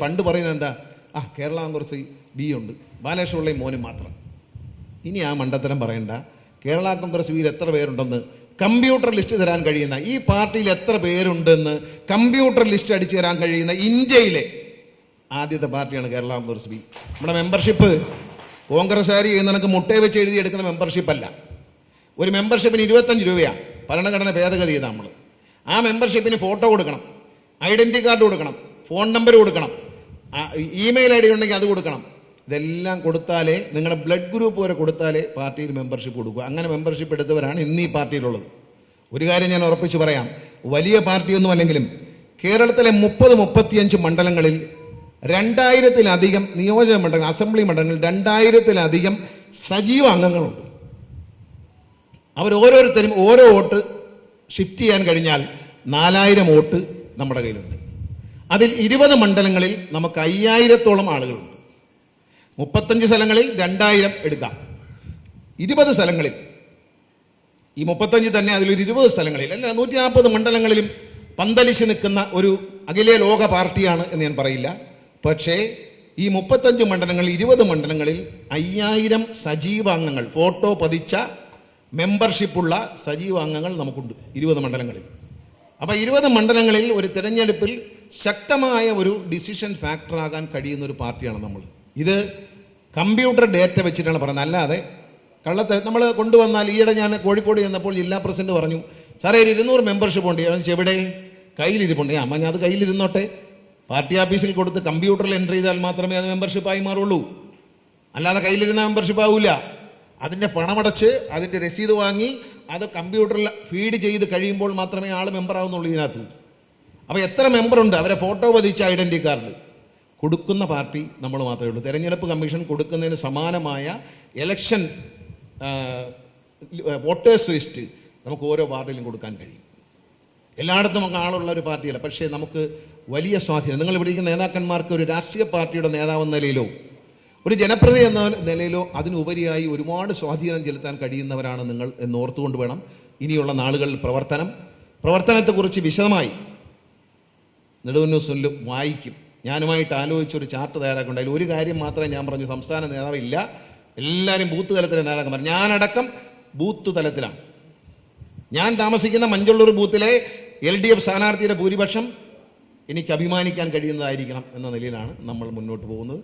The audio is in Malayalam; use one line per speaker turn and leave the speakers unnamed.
പണ്ട് പറയുന്നത് എന്താ, കേരള കോൺഗ്രസ് ബി ഉണ്ട്, ബാലകൃഷ്ണപിള്ളയും മോനും മാത്രം. ഇനി ആ മണ്ടത്തരം പറയണ്ട. കേരള കോൺഗ്രസ് ബിയിൽ എത്ര പേരുണ്ടെന്ന് കമ്പ്യൂട്ടർ ലിസ്റ്റ് തരാൻ കഴിയുന്ന, ഈ പാർട്ടിയിൽ എത്ര പേരുണ്ടെന്ന് കമ്പ്യൂട്ടർ ലിസ്റ്റ് അടിച്ചു തരാൻ കഴിയുന്ന ഇന്ത്യയിലെ ആദ്യത്തെ പാർട്ടിയാണ് കേരള കോൺഗ്രസ് ബി. നമ്മുടെ മെമ്പർഷിപ്പ് കോൺഗ്രസ്സുകാർ ചെയ്യുന്നതിനൊക്കെ മുട്ടയെ വെച്ച് എഴുതിയെടുക്കുന്ന മെമ്പർഷിപ്പ് അല്ല. ഒരു മെമ്പർഷിപ്പിന് 25 രൂപയാണ്. ഭരണഘടന ഭേദഗതി ചെയ്താൽ നമ്മൾ ആ മെമ്പർഷിപ്പിന് ഫോട്ടോ കൊടുക്കണം, ഐഡന്റിറ്റി കാർഡ് കൊടുക്കണം, ഫോൺ നമ്പർ കൊടുക്കണം, ഇമെയിൽ ഐ ഡി ഉണ്ടെങ്കിൽ അത് കൊടുക്കണം. ഇതെല്ലാം കൊടുത്താലേ, നിങ്ങളുടെ ബ്ലഡ് ഗ്രൂപ്പ് വരെ കൊടുത്താലേ പാർട്ടിയിൽ മെമ്പർഷിപ്പ് കൊടുക്കുക. അങ്ങനെ മെമ്പർഷിപ്പ് എടുത്തവരാണ് ഇന്ന് ഈ പാർട്ടിയിലുള്ളത്. ഒരു കാര്യം ഞാൻ ഉറപ്പിച്ച് പറയാം, വലിയ പാർട്ടിയൊന്നും അല്ലെങ്കിലും കേരളത്തിലെ 30-35 മണ്ഡലങ്ങളിൽ 2000-ലധികം നിയോജക മണ്ഡലങ്ങൾ, അസംബ്ലി മണ്ഡലങ്ങളിൽ 2000-ലധികം സജീവ അംഗങ്ങളുണ്ട്. അവരോരോരുത്തരും ഓരോ വോട്ട് ഷിഫ്റ്റ് ചെയ്യാൻ കഴിഞ്ഞാൽ 4000 വോട്ട് നമ്മുടെ കയ്യിലുണ്ട്. അതിൽ 20 മണ്ഡലങ്ങളിൽ നമുക്ക് 5000-ഓളം ആളുകളുണ്ട്. 35 സ്ഥലങ്ങളിൽ 2000 എടുക്കാം. 20 സ്ഥലങ്ങളിൽ, ഈ 35 തന്നെ അതിലൊരു 20 സ്ഥലങ്ങളിൽ അല്ല 140 മണ്ഡലങ്ങളിലും പന്തലിച്ച് നിൽക്കുന്ന ഒരു അഖില ലോക പാർട്ടിയാണ് എന്ന് ഞാൻ പറയില്ല. പക്ഷേ ഈ 35 മണ്ഡലങ്ങളിൽ 20 മണ്ഡലങ്ങളിൽ 5000 സജീവാംഗങ്ങൾ, ഫോട്ടോ പതിച്ച മെമ്പർഷിപ്പുള്ള സജീവാംഗങ്ങൾ നമുക്കുണ്ട് 20 മണ്ഡലങ്ങളിൽ. അപ്പോൾ 20 മണ്ഡലങ്ങളിൽ ഒരു തിരഞ്ഞെടുപ്പിൽ ശക്തമായ ഒരു ഡിസിഷൻ ഫാക്ടറാകാൻ കഴിയുന്ന ഒരു പാർട്ടിയാണ് നമ്മൾ. ഇത് കമ്പ്യൂട്ടർ ഡേറ്റ വെച്ചിട്ടാണ് പറയുന്നത്, അല്ലാതെ കള്ളത്തരം നമ്മൾ കൊണ്ടുവന്നാൽ. ഈയിടെ ഞാൻ കോഴിക്കോട് ചെന്നപ്പോൾ ജില്ലാ പ്രസിഡന്റ് പറഞ്ഞു, സാറേ 200 മെമ്പർഷിപ്പ് ഉണ്ട്. എവിടെ? കയ്യിലിരിപ്പുണ്ട്. അമ്മ ഞാൻ അത് കയ്യിലിരുന്നോട്ടെ, പാർട്ടി ഓഫീസിൽ കൊടുത്ത് കമ്പ്യൂട്ടറിൽ എൻട്രി ചെയ്താൽ മാത്രമേ അത് മെമ്പർഷിപ്പായി മാറുള്ളൂ, അല്ലാതെ കയ്യിലിരുന്ന മെമ്പർഷിപ്പ് ആവില്ല. അതിൻ്റെ പണമടച്ച് അതിൻ്റെ രസീത് വാങ്ങി അത് കമ്പ്യൂട്ടറിൽ ഫീഡ് ചെയ്ത് കഴിയുമ്പോൾ മാത്രമേ ആൾ മെമ്പർ ആവുന്നുള്ളൂ ഇതിനകത്ത്. അപ്പോൾ എത്ര മെമ്പറുണ്ട്, അവരെ ഫോട്ടോ പതിച്ച ഐഡൻറ്റി കാർഡ് കൊടുക്കുന്ന പാർട്ടി നമ്മൾ മാത്രമേ ഉള്ളൂ. തെരഞ്ഞെടുപ്പ് കമ്മീഷൻ കൊടുക്കുന്നതിന് സമാനമായ ഇലക്ഷൻ വോട്ടേഴ്സ് ലിസ്റ്റ് നമുക്ക് ഓരോ വാർഡിലും കൊടുക്കാൻ കഴിയും. എല്ലായിടത്തും നമുക്ക് ആളുള്ള ഒരു പാർട്ടിയല്ല, പക്ഷേ നമുക്ക് വലിയ സ്വാധീനം, നിങ്ങൾ ഇവിടെ ഇരിക്കുന്ന നേതാക്കന്മാർക്ക് ഒരു രാഷ്ട്രീയ പാർട്ടിയുടെ നേതാവെന്ന നിലയിലോ ഒരു ജനപ്രതിനിധി എന്ന നിലയിലോ അതിനുപരിയായി ഒരുപാട് സ്വാധീനം ചെലുത്താൻ കഴിയുന്നവരാണ് നിങ്ങൾ എന്ന് ഓർത്തുകൊണ്ട് വേണം ഇനിയുള്ള നാളുകളിൽ പ്രവർത്തനത്തെക്കുറിച്ച് വിശദമായി നെടുവന്നൂർ വായിക്കും. ഞാനുമായിട്ട് ആലോചിച്ചൊരു ചാർട്ട് തയ്യാറാക്കുന്നുണ്ട്. അതിൽ ഒരു കാര്യം മാത്രമേ ഞാൻ പറഞ്ഞു, സംസ്ഥാന നേതാവില്ല, എല്ലാവരും ബൂത്ത് തലത്തിലെ നേതാക്കന്മാർ. ഞാനടക്കം ബൂത്ത് തലത്തിലാണ്. ഞാൻ താമസിക്കുന്ന മഞ്ചള്ളൂർ ബൂത്തിലെ LDF സ്ഥാനാർത്ഥിയുടെ ഭൂരിപക്ഷം എനിക്ക് അഭിമാനിക്കാൻ കഴിയുന്നതായിരിക്കണം എന്ന നിലയിലാണ് നമ്മൾ മുന്നോട്ട് പോകുന്നത്.